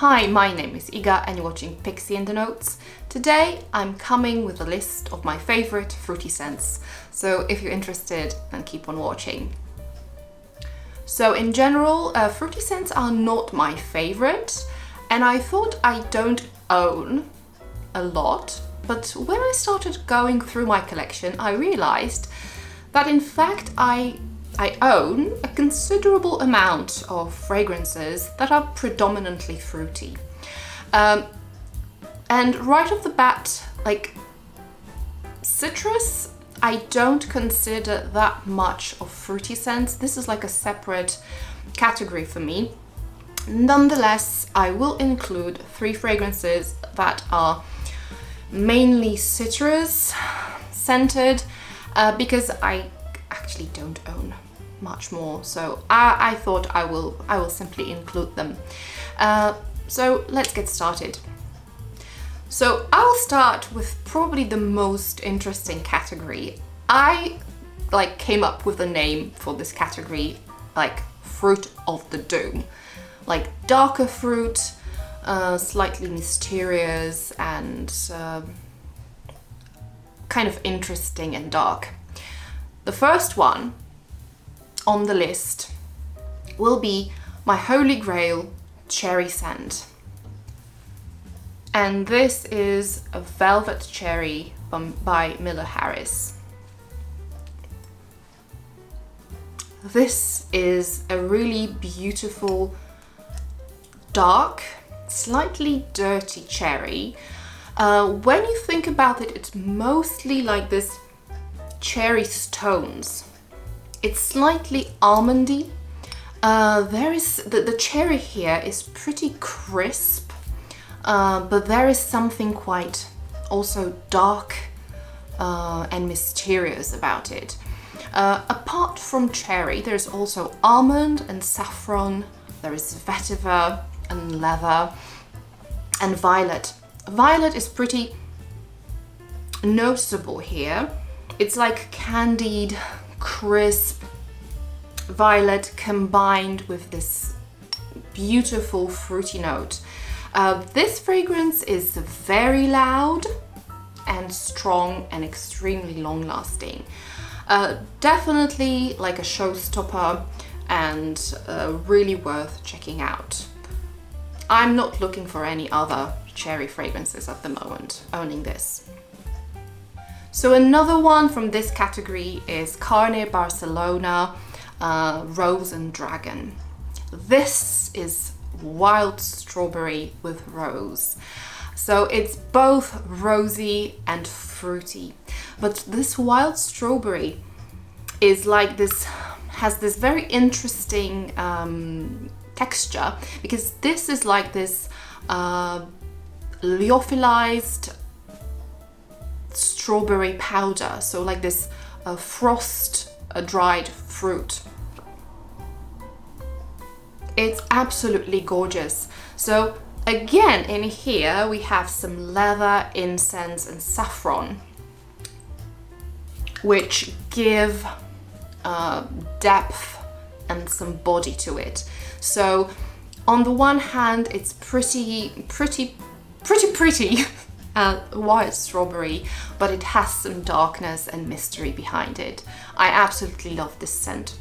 Hi, my name is Iga and you're watching Pixie in the Notes. Today I'm coming with a list of my favorite fruity scents, so if you're interested then keep on watching. So in general, fruity scents are not my favorite, and I thought I don't own a lot, but when I started going through my collection I realized that in fact I own a considerable amount of fragrances that are predominantly fruity. And right off the bat, like citrus, I don't consider that much of fruity scents. This is like a separate category for me. Nonetheless, I will include 3 fragrances that are mainly citrus scented because I actually don't own much more, so I thought I will simply include them. So let's get started. So I'll start with probably the most interesting category. I came up with a name for this category, like fruit of the doom, like darker fruit, slightly mysterious and kind of interesting and dark. The first one on the list will be my holy grail cherry scent. And this is a Velvet Cherry by Myrrh. This is a really beautiful, dark, slightly dirty cherry. When you think about it, it's mostly like this cherry stones. It's slightly almondy. The cherry here is pretty crisp, but there is something quite also dark and mysterious about it. Apart from cherry, there's also almond and saffron. There is vetiver and leather and violet. Violet is pretty noticeable here. It's like candied, crisp violet combined with this beautiful fruity note. This fragrance is very loud and strong and extremely long-lasting. Definitely like a showstopper and really worth checking out. I'm not looking for any other cherry fragrances at the moment, owning this. So another one from this category is Carner Barcelona Rose and Dragon. This is wild strawberry with rose. So it's both rosy and fruity, but this wild strawberry is like this, has this very interesting texture, because this is like this lyophilized strawberry powder, so like this frost dried fruit. It's absolutely gorgeous. So again, in here we have some leather, incense and saffron, which give depth and some body to it. So on the one hand, it's pretty white strawberry, but it has some darkness and mystery behind it. I absolutely love this scent.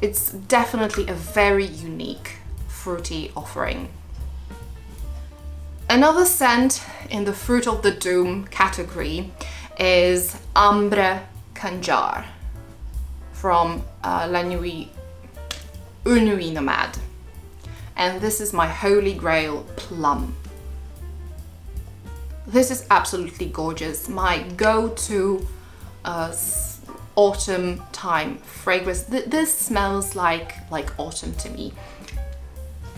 It's definitely a very unique fruity offering. Another scent in the fruit of the doom category is Ambre Khandjar from Nuit Nomade. And this is my holy grail plum. This is absolutely gorgeous. My go-to autumn time fragrance. This smells like autumn to me.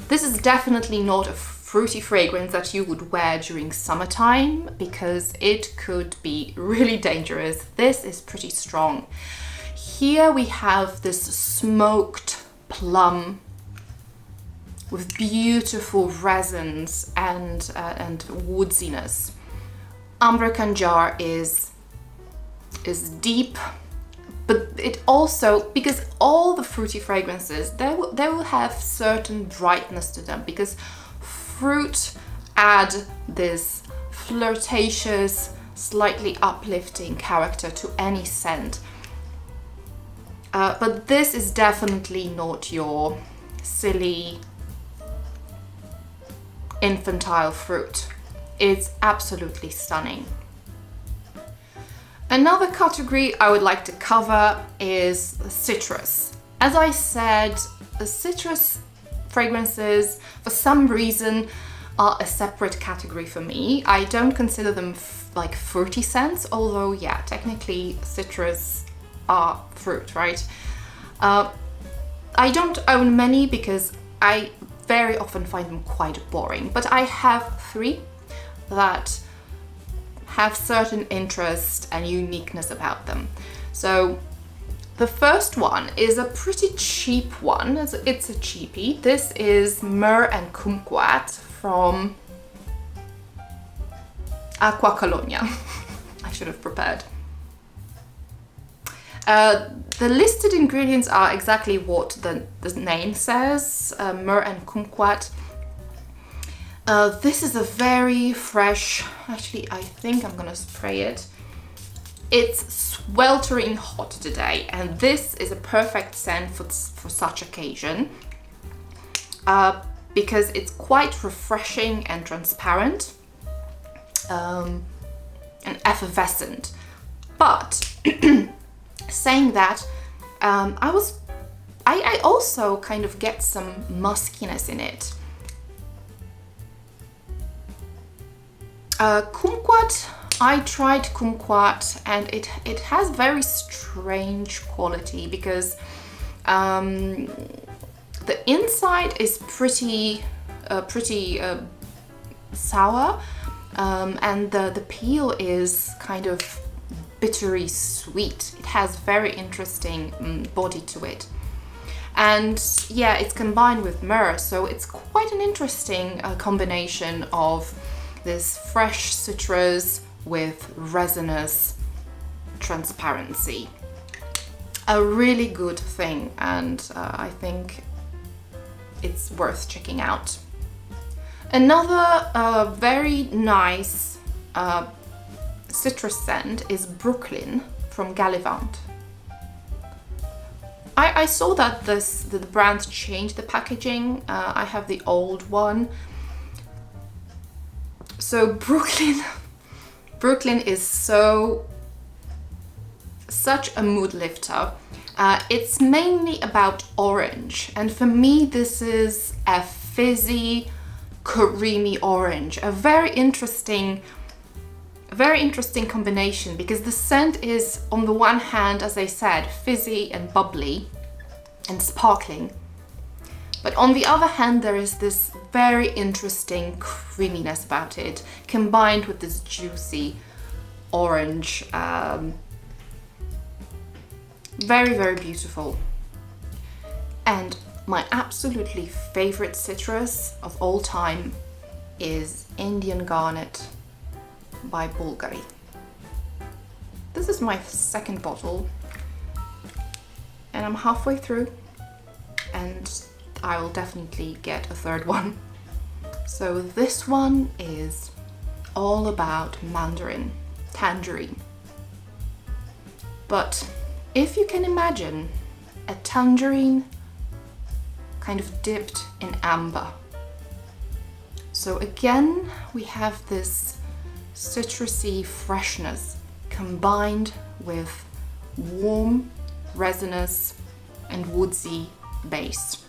This is definitely not a fruity fragrance that you would wear during summertime because it could be really dangerous. This is pretty strong. Here we have this smoked plum with beautiful resins and woodsiness. Ambre Khandjar is deep, but it also, because all the fruity fragrances, they will have certain brightness to them, because fruit add this flirtatious, slightly uplifting character to any scent. But this is definitely not your silly, infantile fruit. It's absolutely stunning. Another category I would like to cover is citrus. As I said, the citrus fragrances, for some reason, are a separate category for me. I don't consider them like fruity scents, although yeah, technically citrus are fruit, right? I don't own many because I very often find them quite boring, but I have 3 that have certain interest and uniqueness about them. So the first one is a pretty cheap one. It's a cheapie. This is Myrrh and Kumquat from Acqua Cologna. I should have prepared. The listed ingredients are exactly what the name says, Myrrh and Kumquat. This is a very fresh, actually I think I'm gonna spray it. It's sweltering hot today, and this is a perfect scent for such occasion because it's quite refreshing and transparent and effervescent. But saying that, I also kind of get some muskiness in it. Kumquat, I tried Kumquat, and it has very strange quality because the inside is pretty sour, and the peel is kind of bittery sweet. It has very interesting body to it. And yeah, it's combined with myrrh, so it's quite an interesting combination of this fresh citrus with resinous transparency. A really good thing, and I think it's worth checking out. Another very nice citrus scent is Brooklyn from Gallivant. I saw that the brand changed the packaging. I have the old one. So Brooklyn is such a mood lifter. It's mainly about orange, and for me this is a fizzy, creamy orange. A very interesting combination, because the scent is, on the one hand, as I said, fizzy and bubbly and sparkling, but on the other hand there is this very interesting creaminess about it, combined with this juicy orange. Very beautiful. And my absolutely favorite citrus of all time is Indian Garnet by Bvlgari. This is my second bottle, and I'm halfway through, and I will definitely get a third one. So this one is all about mandarin, tangerine. But if you can imagine a tangerine kind of dipped in amber. So again, we have this citrusy freshness combined with warm, resinous and woodsy base.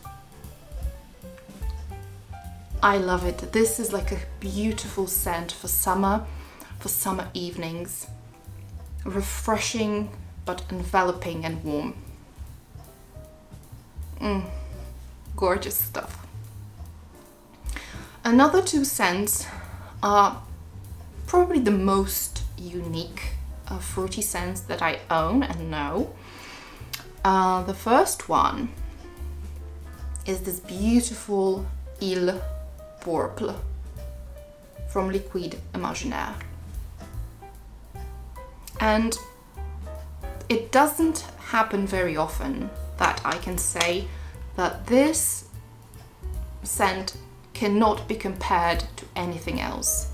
I love it. This is like a beautiful scent for summer evenings. Refreshing but enveloping and warm. Gorgeous stuff. Another 2 scents are probably the most unique fruity scents that I own and know. The first one is this beautiful Pourpre from Liquid Imaginaires. And it doesn't happen very often that I can say that this scent cannot be compared to anything else.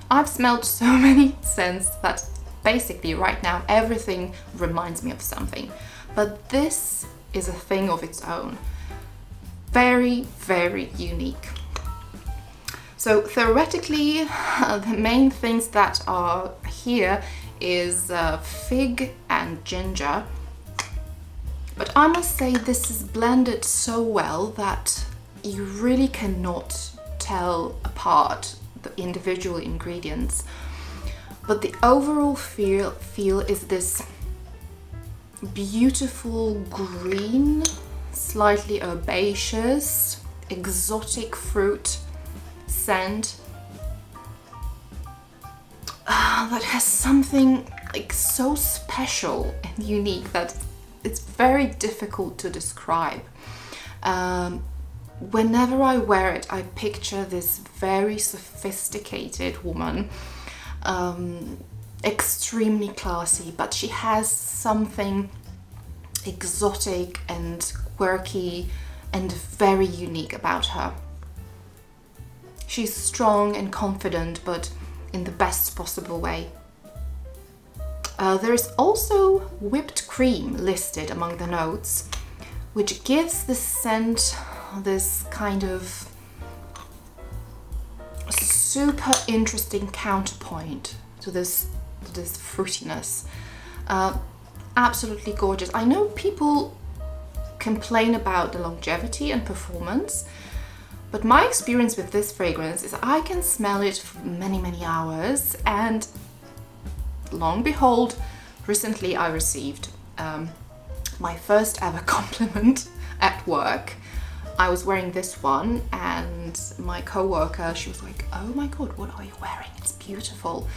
I've smelled so many scents that basically right now everything reminds me of something, but this is a thing of its own. Very, very unique. So theoretically, the main things that are here is fig and ginger, but I must say this is blended so well that you really cannot tell apart the individual ingredients, but the overall feel is this beautiful green, slightly herbaceous, exotic fruit scent that has something like so special and unique that it's very difficult to describe. Whenever I wear it, I picture this very sophisticated woman, extremely classy, but she has something exotic and quirky and very unique about her. She's strong and confident, but in the best possible way. There is also whipped cream listed among the notes, which gives the scent this kind of super interesting counterpoint to this fruitiness. Absolutely gorgeous. I know people complain about the longevity and performance, but my experience with this fragrance is I can smell it for many, many hours, and long behold, recently I received my first ever compliment at work. I was wearing this one and my co-worker, she was like, oh my god, what are you wearing? It's beautiful.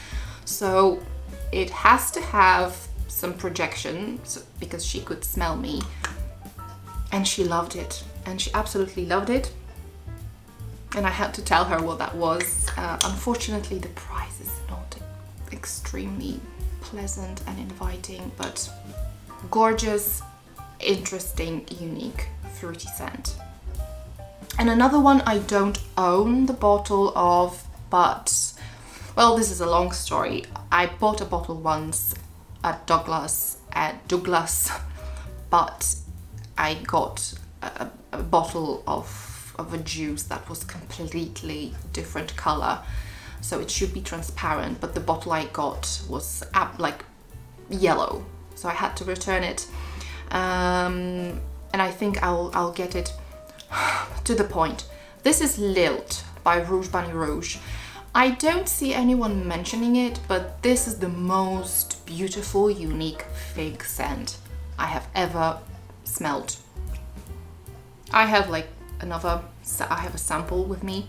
So it has to have some projection because she could smell me, and she loved it, and she absolutely loved it. And I had to tell her what that was. Unfortunately, the price is not extremely pleasant and inviting, but gorgeous, interesting, unique, fruity scent. And another one I don't own the bottle of, but, well, this is a long story. I bought a bottle once at Douglas, but I got a bottle of a juice that was completely different color, so it should be transparent, but the bottle I got was like yellow, so I had to return it. And I think I'll get it. To the point. This is Lilt by Rouge Bunny Rouge. I don't see anyone mentioning it, but this is the most beautiful, unique fig scent I have ever smelled. I have a sample with me.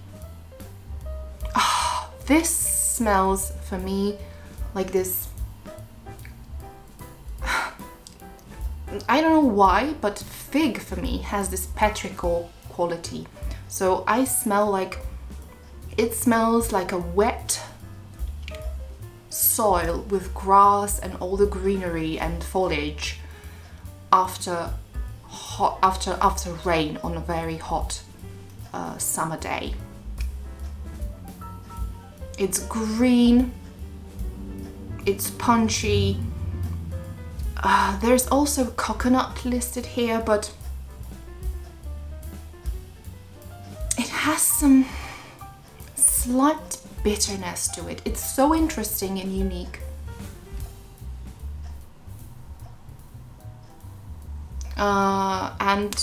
Oh, this smells for me like this. I don't know why, but fig for me has this petrichor quality. So I smell like, it smells like a wet soil with grass and all the greenery and foliage after rain on a very hot summer day. It's green, it's punchy. There's also coconut listed here, but it has some slight bitterness to it. It's so interesting and unique. And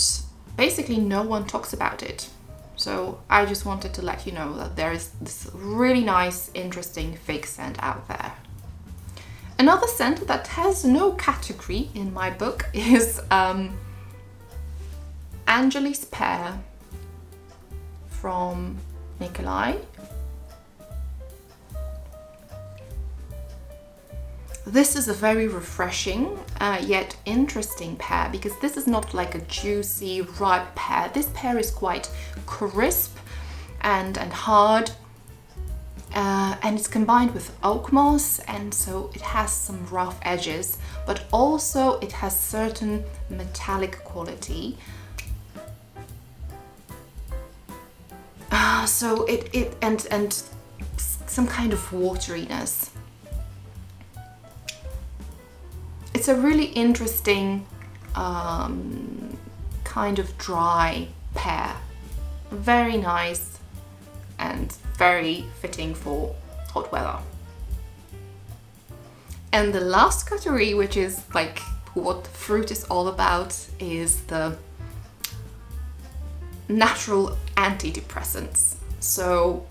basically no one talks about it. So I just wanted to let you know that there is this really nice, interesting fig scent out there. Another scent that has no category in my book is Angelys Pear from Nicolai. This is a very refreshing yet interesting pear, because this is not like a juicy, ripe pear. This pear is quite crisp and hard. And it's combined with oak moss, and so it has some rough edges, but also it has certain metallic quality. So it and some kind of wateriness. It's a really interesting kind of dry pear. Very nice and very fitting for hot weather. And the last category, which is like what fruit is all about, is the natural antidepressants. So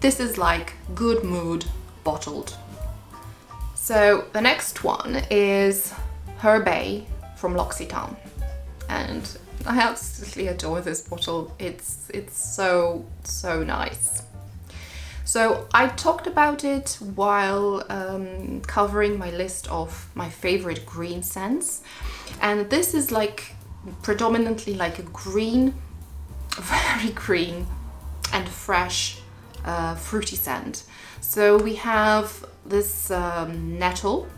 this is like good mood bottled. So the next one is Herbae from L'Occitane, and I absolutely adore this bottle. It's so nice. So I talked about it while covering my list of my favorite green scents, and this is like predominantly like a green, very green and fresh fruity scent. So we have this nettle,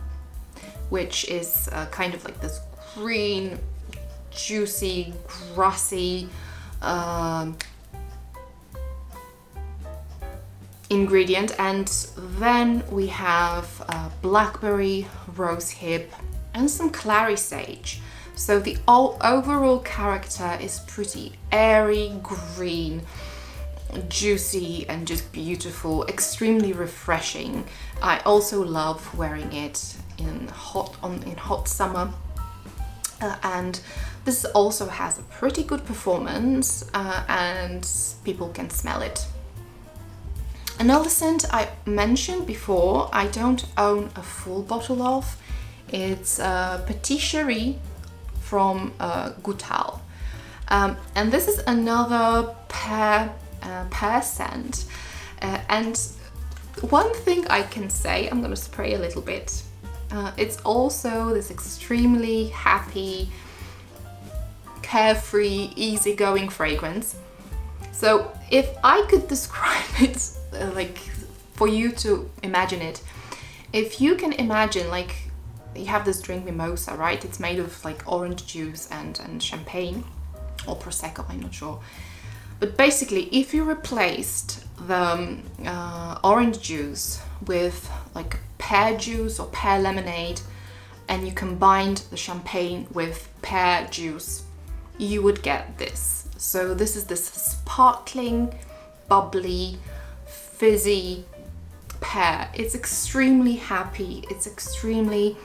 which is kind of like this green, juicy, grassy ingredient, and then we have blackberry, rosehip and some clary sage. So the overall character is pretty airy, green, juicy and just beautiful, extremely refreshing. I also love wearing it in hot summer, and this also has a pretty good performance, and people can smell it. Another scent I mentioned before, I don't own a full bottle of. It's Petite Cherie from Goutal, and this is another pear scent. And one thing I can say, I'm going to spray a little bit. It's also this extremely happy, carefree, easygoing fragrance. So if I could describe it, like for you to imagine it, if you can imagine, like you have this drink mimosa, right? It's made of like orange juice and champagne or prosecco, I'm not sure. But basically, if you replaced the orange juice with like pear juice or pear lemonade, and you combined the champagne with pear juice, you would get this. So this is this sparkling, bubbly, fizzy pear. It's extremely happy. It's extremely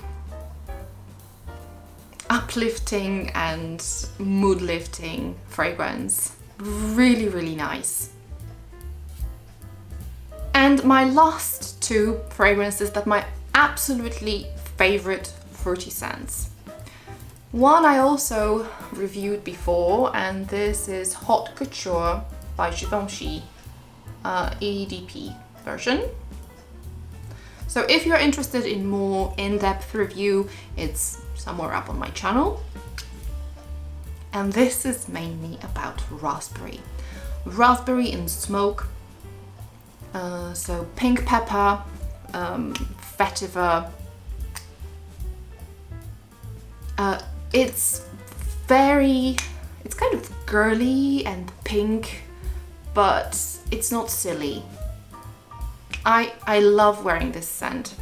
uplifting and mood lifting fragrance. Really, really nice. And my last two fragrances that my absolutely favorite fruity scents. One I also reviewed before, and this is Haute Couture by Givenchy, EDP version. So if you're interested in more in-depth review, it's somewhere up on my channel. And this is mainly about raspberry. Raspberry in smoke. So pink pepper, vetiver. It's kind of girly and pink, but it's not silly. I love wearing this scent.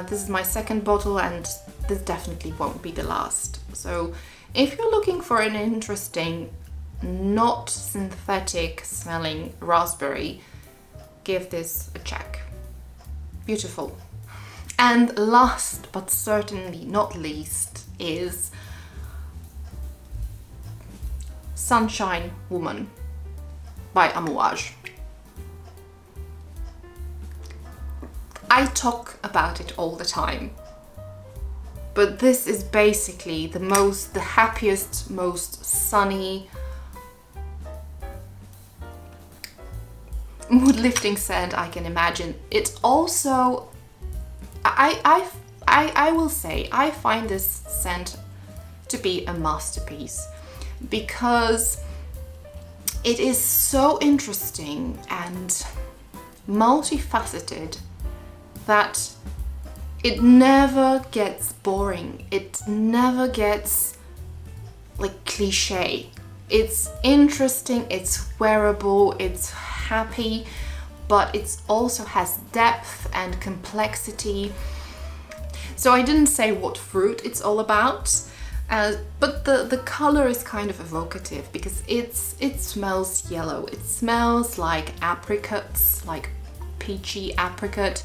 This is my second bottle, and this definitely won't be the last. So if you're looking for an interesting, not synthetic smelling raspberry, give this a check. Beautiful. And last but certainly not least is Sunshine Woman by Amouage. I talk about it all the time, but this is basically the happiest, most sunny, mood-lifting scent I can imagine. It's also, I will say, I find this scent to be a masterpiece because it is so interesting and multifaceted that it never gets boring. It never gets like cliche. It's interesting, it's wearable, it's happy, but it also has depth and complexity. So I didn't say what fruit it's all about, but the color is kind of evocative because it smells yellow. It smells like apricots, like peachy apricot,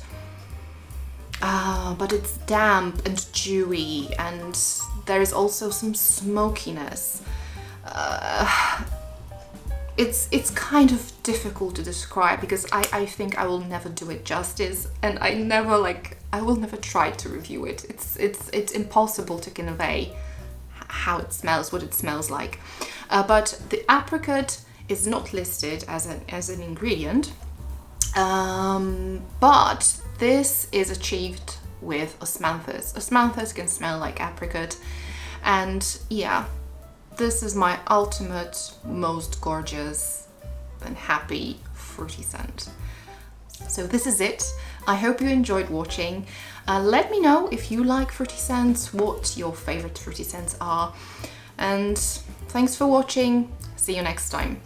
but it's damp and dewy, and there is also some smokiness. It's kind of difficult to describe because I think I will never do it justice, and I will never try to review it. It's impossible to convey how it smells, what it smells like. But the apricot is not listed as an ingredient, but this is achieved with osmanthus. Osmanthus can smell like apricot, and yeah, this is my ultimate, most gorgeous and happy fruity scent. So this is it. I hope you enjoyed watching. Let me know if you like fruity scents, what your favorite fruity scents are. And thanks for watching. See you next time.